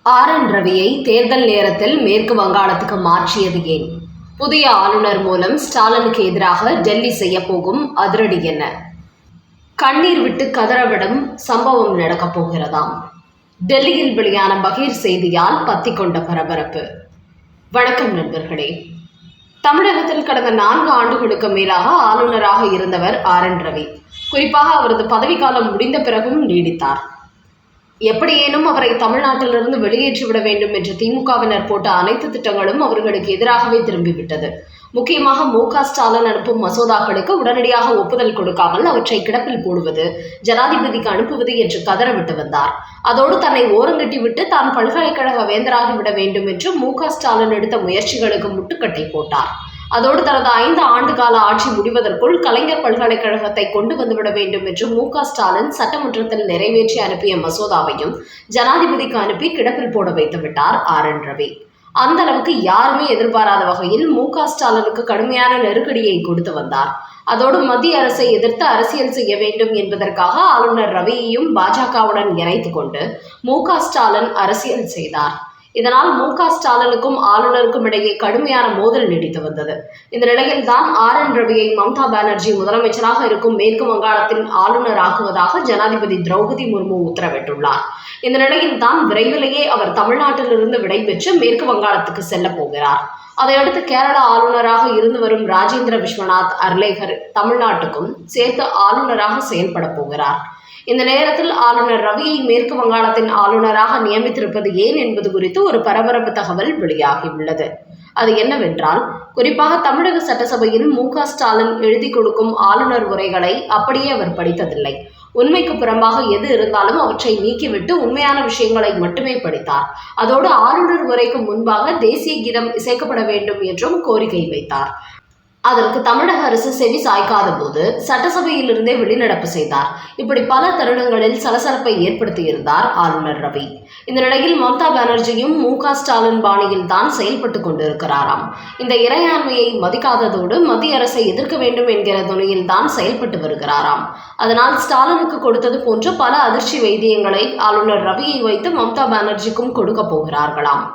R. N.. ரவியை தேர்தல் நேரத்தில் மேற்கு வங்காளத்துக்கு மாற்றியது ஏன்? புதிய ஆளுநர் மூலம் ஸ்டாலினுக்கு எதிராக டெல்லி செய்யப்போகும் அதிரடி என்ன? கண்ணீர் விட்டு கதறவிடும் சம்பவம் நடக்கப் போகிறதாம். டெல்லியில் வெளியான பகீர் செய்தியால் பத்திக் கொண்ட பரபரப்பு. வணக்கம் நண்பர்களே. தமிழகத்தில் கடந்த 4 ஆண்டுகளுக்கு மேலாக ஆளுநராக இருந்தவர் ஆர்.என். ரவி. குறிப்பாக அவரது பதவிக்காலம் முடிந்த பிறகும் நீடித்தார். எப்படியேனும் அவரை தமிழ்நாட்டிலிருந்து வெளியேற்றிவிட வேண்டும் என்று திமுகவினர் போட்ட அனைத்து திட்டங்களும் அவர்களுக்கு எதிராகவே திரும்பிவிட்டது. முக்கியமாக மு.க.ஸ்டாலின் அனுப்பும் மசோதாக்களுக்கு உடனடியாக ஒப்புதல் கொடுக்காமல் அவற்றை கிடப்பில் போடுவது, ஜனாதிபதிக்கு அனுப்புவது என்று கதறவிட்டு வந்தார். அதோடு தன்னை ஓரங்கட்டிவிட்டு தான் பல்கலைக்கழக வேந்தராகிவிட வேண்டும் என்று மு.க.ஸ்டாலின் எடுத்த முயற்சிகளுக்கு முட்டுக்கட்டை போட்டார். அதோடு தனது 5 ஆண்டு கால ஆட்சி முடிவதற்குள் கலைஞர் பல்கலைக்கழகத்தை கொண்டு வந்துவிட வேண்டும் என்று மு.க.ஸ்டாலின் சட்டமன்றத்தில் நிறைவேற்றி அனுப்பிய மசோதாவையும் ஜனாதிபதிக்கு அனுப்பி கிடப்பில் போட வைத்து விட்டார் ஆர்.என். ரவி. அந்த அளவுக்கு யாருமே எதிர்பாராத வகையில் மு.க.ஸ்டாலினுக்கு கடுமையான நெருக்கடியை கொடுத்து வந்தார். அதோடு மத்திய அரசை எதிர்த்து அரசியல் செய்ய வேண்டும் என்பதற்காக ஆளுநர் ரவியையும் பாஜகவுடன் இணைத்துக் கொண்டு மு.க.ஸ்டாலின் அரசியல் செய்தார். இதனால் மு.க.ஸ்டாலினுக்கும் ஆளுநருக்கும் இடையே கடுமையான மோதல் நீடித்து வந்தது. இந்த நிலையில் தான் ஆர்.என். ரவியை மம்தா பானர்ஜி முதலமைச்சராக இருக்கும் மேற்கு வங்காளத்தின் ஆளுநர் ஆக்குவதாக ஜனாதிபதி திரௌபதி முர்மு உத்தரவிட்டுள்ளார். இந்த நிலையில் தான் விரைவிலேயே அவர் தமிழ்நாட்டிலிருந்து விடைபெற்று மேற்கு வங்காளத்துக்கு செல்ல போகிறார். அதையடுத்து கேரள ஆளுநராக இருந்து வரும் ராஜேந்திர விஸ்வநாத் அர்லேகர் தமிழ்நாட்டுக்கும் சேர்த்து ஆளுநராக செயல்பட போகிறார். இந்த நேரத்தில் ஆளுநர் ரவியை மேற்கு வங்காளத்தின் ஆளுநராக நியமித்திருப்பது ஏன் என்பது குறித்து ஒரு பரபரப்பு தகவல் வெளியாகியுள்ளது. அது என்னவென்றால், குறிப்பாக தமிழக சட்டசபையில் மு.க.ஸ்டாலின் எழுதி கொடுக்கும் ஆளுநர் உரைகளை அப்படியே அவர் படித்ததில்லை. உண்மைக்கு புறம்பாக எது இருந்தாலும் அவற்றை நீக்கிவிட்டு உண்மையான விஷயங்களை மட்டுமே படித்தார். அதோடு ஆளுநர் உரைக்கு முன்பாக தேசிய கீதம் இசைக்கப்பட வேண்டும் என்றும் கோரிக்கை வைத்தார். அதற்கு தமிழக அரசு செவி சாய்க்காத போது சட்டசபையிலிருந்தே வெளிநடப்பு செய்தார். இப்படி பல தருணங்களில் சலசலப்பை ஏற்படுத்தியிருந்தார் ஆளுநர் ரவி. இந்த நிலையில் மம்தா பானர்ஜியும் மு.க.ஸ்டாலின் பாணியில் தான் செயல்பட்டு கொண்டிருக்கிறாராம். இந்த இறையாண்மையை மதிக்காததோடு மத்திய அரசை எதிர்க்க வேண்டும் என்கிற துணையில் தான் செயல்பட்டு வருகிறாராம். அதனால் ஸ்டாலினுக்கு கொடுத்தது போன்ற பல அதிர்ச்சி வைத்தியங்களை ஆளுநர் ரவியை வைத்து மம்தா பானர்ஜிக்கும் கொடுக்க போகிறார்களாம்.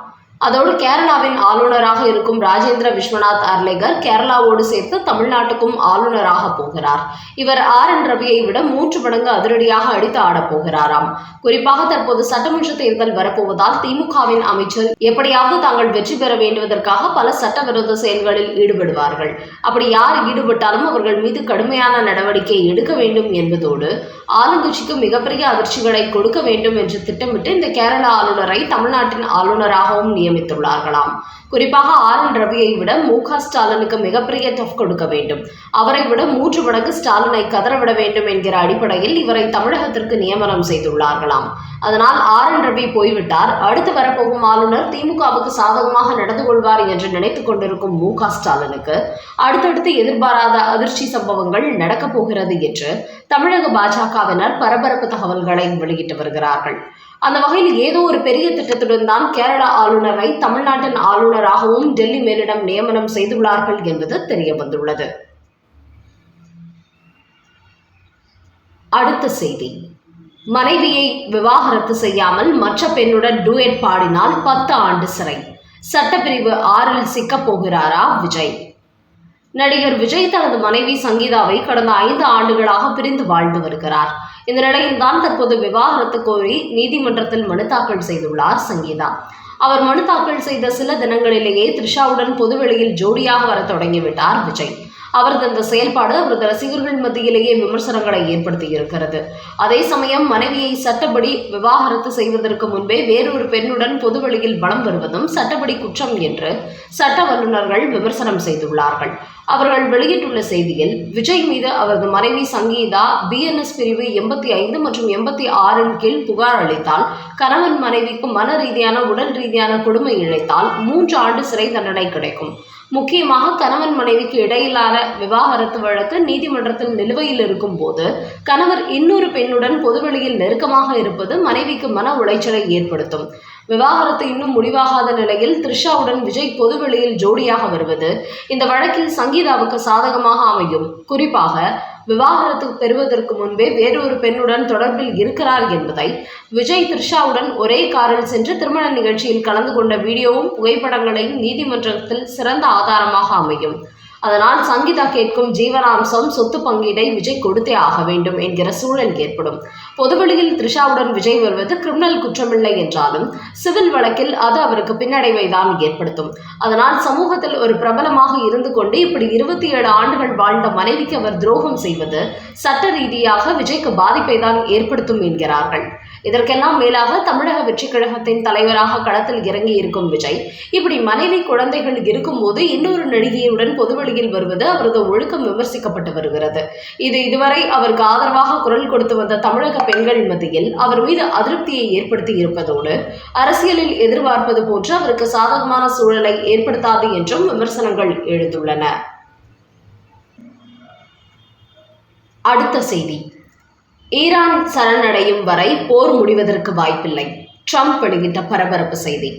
அதோடு கேரளாவின் ஆளுநராக இருக்கும் ராஜேந்திர விஸ்வநாத் அர்லேகர் கேரளாவோடு சேர்த்து தமிழ்நாட்டுக்கும் ஆளுநராக போகிறார். இவர் ஆர்.என். ரவியை விட 3 மடங்கு அதிரடியாக அடித்து ஆடப் போகிறாராம். குறிப்பாக தற்போது சட்டமன்ற தேர்தல் வரப்போவதால் திமுகவின் அமைச்சர் எப்படியாவது தாங்கள் வெற்றி பெற வேண்டுவதற்காக பல சட்டவிரோத செயல்களில் ஈடுபடுவார்கள். அப்படி யார் ஈடுபட்டாலும் அவர்கள் மீது கடுமையான நடவடிக்கை எடுக்க வேண்டும் என்பதோடு ஆளுங்கட்சிக்கு மிகப்பெரிய அதிர்ச்சிகளை கொடுக்க வேண்டும் என்று திட்டமிட்டு இந்த கேரள ஆளுநரை தமிழ்நாட்டின் ஆளுநராகவும் நியமித்துள்ளார்களாம். குறிப்பாக ஆர்.என். ரவியை விட மு.க.ஸ்டாலினுக்கு மிகப்பெரிய டஃப் கொடுக்க வேண்டும், அவரை விட 3 மடங்கு ஸ்டாலினை கதறவிட வேண்டும் என்கிற அடிப்படையில் இவரை தமிழகத்திற்கு நியமனம் செய்துள்ளார்களாம். அதனால் ஆர்.என். ரவி போய்விட்டார், அடுத்து வரப்போகும் ஆளுநர் திமுகவுக்கு சாதகமாக நடந்து கொள்வார் என்று நினைத்துக் கொண்டிருக்கும் மு.க.ஸ்டாலினுக்கு அடுத்தடுத்து எதிர்பாராத அதிர்ச்சி சம்பவங்கள் நடக்கப் போகிறது என்று தமிழக பாஜகவினர் பரபரப்பு தகவல்களை வெளியிட்டு வருகிறார்கள். அந்த வகையில் ஏதோ ஒரு பெரிய திட்டத்துடன் தான் கேரள ஆளுநரை தமிழ்நாட்டின் ஆளுநராகவும் டெல்லி மேலிடம் நியமனம் செய்துள்ளார்கள் என்பது தெரிய வந்துள்ளது. அடுத்த செய்தி. மனைவியை விவாகரத்து செய்யாமல் மற்ற பெண்ணுடன் டூயட் பாடினால் 10 ஆண்டு சிறை. சட்டப்பிரிவு 6 சிக்கப் போகிறாரா விஜய்? நடிகர் விஜய் தனது மனைவி சங்கீதாவை கடந்த 5 ஆண்டுகளாக பிரிந்து வாழ்ந்து வருகிறார். இந்த நிலையில் தான் தற்போது விவாகரத்து கோரி நீதிமன்றத்தில் மனு தாக்கல் செய்துள்ளார் சங்கீதா. அவர் மனு தாக்கல் செய்த சில தினங்களிலேயே த்ரிஷாவுடன் பொதுவெளியில் ஜோடியாக வர தொடங்கிவிட்டார் விஜய். அவரது அந்த செயல்பாடு அவரது ரசிகர்கள் மத்தியிலேயே விமர்சனங்களை ஏற்படுத்தி இருக்கிறது. அதே சமயம் மனைவியை சட்டப்படி விவாகரத்து செய்வதற்கு முன்பே வேறொரு பெண்ணுடன் பொதுவெளியில் வலம் வருவதும் சட்டப்படி குற்றம் என்று சட்ட வல்லுநர்கள் விமர்சனம் செய்துள்ளார்கள். அவர்கள் வெளியிட்டுள்ள செய்தியில், விஜய் மீது அவரது மனைவி சங்கீதா BNS பிரிவு 85 மற்றும் 86 கீழ் புகார் அளித்தால் கணவன் மனைவிக்கு மன ரீதியான உடல் ரீதியான கொடுமை இழைத்தால் 3 ஆண்டு சிறை தண்டனை கிடைக்கும். முக்கியமாக கணவன் மனைவிக்கு இடையிலான விவாகரத்து வழக்கு நீதிமன்றத்தில் நிலுவையில் இருக்கும் போது கணவர் இன்னொரு பெண்ணுடன் பொதுவெளியில் நெருக்கமாக இருப்பது மனைவிக்கு மன உளைச்சலை ஏற்படுத்தும். விவாகரத்து இன்னும் முடிவாகாத நிலையில் த்ரிஷாவுடன் விஜய் பொதுவெளியில் ஜோடியாக வருவது இந்த வழக்கில் சங்கீதாவுக்கு சாதகமாக அமையும். குறிப்பாக விவாகரத்து பெறுவதற்கு முன்பே வேறொரு பெண்ணுடன் தொடர்பில் இருக்கிறார் என்பதை விஜய் த்ரிஷாவுடன் ஒரே காரில் சென்று திருமண நிகழ்ச்சியில் கலந்து கொண்ட வீடியோவும் புகைப்படங்களையும் நீதிமன்றத்தில் சிறந்த ஆதாரமாக அமையும். அதனால் சங்கீதா கேட்கும் ஜீவனாம்சம் சொத்து பங்கீடை விஜய் கொடுத்தே ஆக வேண்டும் என்கிற சூழல் ஏற்படும். பொதுவெளியில் த்ரிஷாவுடன் விஜய் வருவது கிரிமினல் குற்றமில்லை என்றாலும் சிவில் வழக்கில் அது அவருக்கு பின்னடைவை தான் ஏற்படுத்தும். அதனால் சமூகத்தில் ஒரு பிரபலமாக இருந்து கொண்டு இப்படி 27 ஆண்டுகள் வாழ்ந்த மனைவிக்கு அவர் துரோகம் செய்வது சட்ட ரீதியாக விஜய்க்கு பாதிப்பை தான் ஏற்படுத்தும் என்கிறார்கள். இதற்கெல்லாம் மேலாக தமிழக வெற்றி கழகத்தின் தலைவராக களத்தில் இறங்கி இருக்கும் விஜய் இப்படி மனைவி குழந்தைகள் இருக்கும்போது இன்னொரு நடிகையுடன் பொதுவெளியில் வருவது அவரது ஒழுக்கம் விமர்சிக்கப்பட்டு வருகிறது. இதுவரை அவருக்கு ஆதரவாக குரல் கொடுத்து வந்த தமிழக பெண்கள் மத்தியில் அவர் மீது அதிருப்தியை ஏற்படுத்தி இருப்பதோடு அரசியலில் எதிர்பார்ப்பது போன்று அவருக்கு சாதகமான சூழலை ஏற்படுத்தாது என்றும் விமர்சனங்கள் எழுந்துள்ளன. அடுத்த செய்தி. ஈரான் சரணடையும் வரை போர் முடிவதற்கு வாய்ப்பில்லை. ட்ரம்ப் வெளியிட்ட பரபரப்பு செய்தி.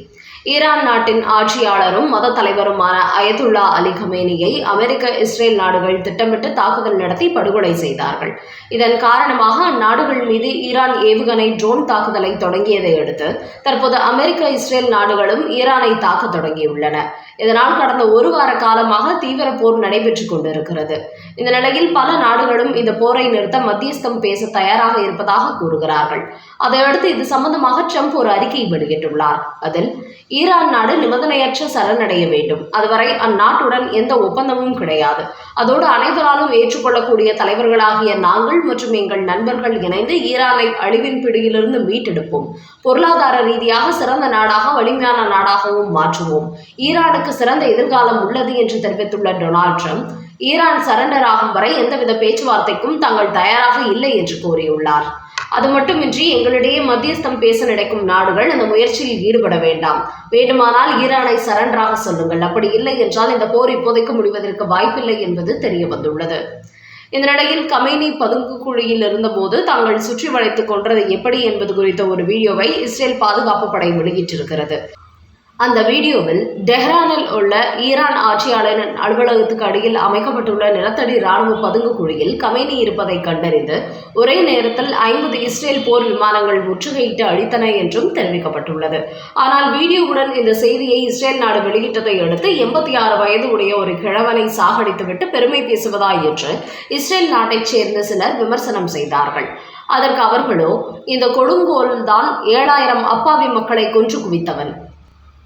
ஈரான் நாட்டின் ஆட்சியாளரும் மத தலைவருமான அயதுல்லா அலி கமேனியை அமெரிக்க, இஸ்ரேல் நாடுகள் திட்டமிட்டு தாக்குதல் நடத்தி படுகொலை செய்தார்கள். இதன் காரணமாக அந்நாடுகள் மீது ஈரான் ஏவுகணை ட்ரோன் தாக்குதலை தொடங்கியதை அடுத்து தற்போது அமெரிக்க, இஸ்ரேல் நாடுகளும் ஈரானை தாக்க தொடங்கியுள்ளன. இதனால் கடந்த ஒரு வார காலமாக தீவிர போர் நடைபெற்றுக் கொண்டிருக்கிறது. இந்த நிலையில் பல நாடுகளும் இந்த போரை நிறுத்த மத்தியஸ்தம் பேச தயாராக இருப்பதாக கூறுகிறார்கள். அதையடுத்து இது சம்பந்தமாக ட்ரம்ப் ஒரு அறிக்கை வெளியிட்டுள்ளார். அதில் ஈரான் நாடு நிபந்தனையற்ற சரணடைய வேண்டும். அதுவரை அந்நாட்டுடன் எந்த ஒப்பந்தமும் கிடையாது. அதோடு அனைவராலும் ஏற்றுக்கொள்ளக்கூடிய தலைவர்களாகிய நாங்கள் மற்றும் எங்கள் நண்பர்கள் இணைந்து ஈரானை அழிவின் பிடியிலிருந்து மீட்டெடுப்போம். பொருளாதார ரீதியாக சிறந்த நாடாக, வலிமையான நாடாகவும் மாற்றுவோம். ஈரானுக்கு சிறந்த எதிர்காலம் உள்ளது என்று தெரிவித்துள்ள டொனால்ட் ட்ரம்ப் ஈரான் சரண்டர் ஆகும் வரை எந்தவித பேச்சுவார்த்தைக்கும் தாங்கள் தயாராக இல்லை என்று கூறியுள்ளார். அது மட்டுமின்றி எங்களிடையே மத்தியஸ்தம் பேச நினைக்கும் நாடுகள் அந்த முயற்சியில் ஈடுபட வேண்டாம். வேண்டுமானால் ஈரானை சரண்டராக சொல்லுங்கள். அப்படி இல்லை என்றால் இந்த போர் இப்போதைக்கு முடிவதற்கு வாய்ப்பில்லை என்பது தெரிய வந்துள்ளது. இந்த நிலையில் கமேனி பதுங்கு குழியில் இருந்தபோது தாங்கள் சுற்றி வளைத்துக் கொன்றது எப்படி என்பது குறித்த ஒரு வீடியோவை இஸ்ரேல் பாதுகாப்பு படை வெளியிட்டிருக்கிறது. அந்த வீடியோவில் டெஹ்ரானில் உள்ள ஈரான் ஆட்சியாளரின் அலுவலகத்துக்கு அடியில் அமைக்கப்பட்டுள்ள நிலத்தடி இராணுவ பதுங்கு குழியில் கமேனி இருப்பதை கண்டறிந்து ஒரே நேரத்தில் 50 இஸ்ரேல் போர் விமானங்கள் முற்றுகையிட்டு அழித்தன என்றும் தெரிவிக்கப்பட்டுள்ளது. ஆனால் வீடியோவுடன் இந்த செய்தியை இஸ்ரேல் நாடு வெளியிட்டதை அடுத்து 86 வயது உடைய ஒரு கிழவனை சாகடித்துவிட்டு பெருமை பேசுவதா என்று இஸ்ரேல் நாட்டைச் சேர்ந்த சிலர் விமர்சனம் செய்தார்கள். அதற்கு அவர்களோ, இந்த கொடுங்கோல்தான் 7000 அப்பாவி மக்களை கொன்று குவித்தவன்.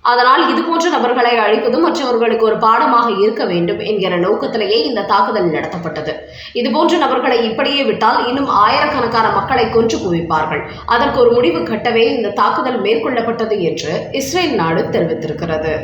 அதனால் இதுபோன்ற நபர்களை அழிப்பது மற்றவர்களுக்கு ஒரு பாடமாக இருக்க வேண்டும் என்கிற நோக்கத்திலேயே இந்த தாக்குதல் நடத்தப்பட்டது. இதுபோன்ற நபர்களை இப்படியே விட்டால் இன்னும் ஆயிரக்கணக்கான மக்களை கொன்று குவிப்பார்கள். அதற்கு ஒரு முடிவு கட்டவே இந்த தாக்குதல் மேற்கொள்ளப்பட்டது என்று இஸ்ரேல் நாடு தெரிவித்திருக்கிறது.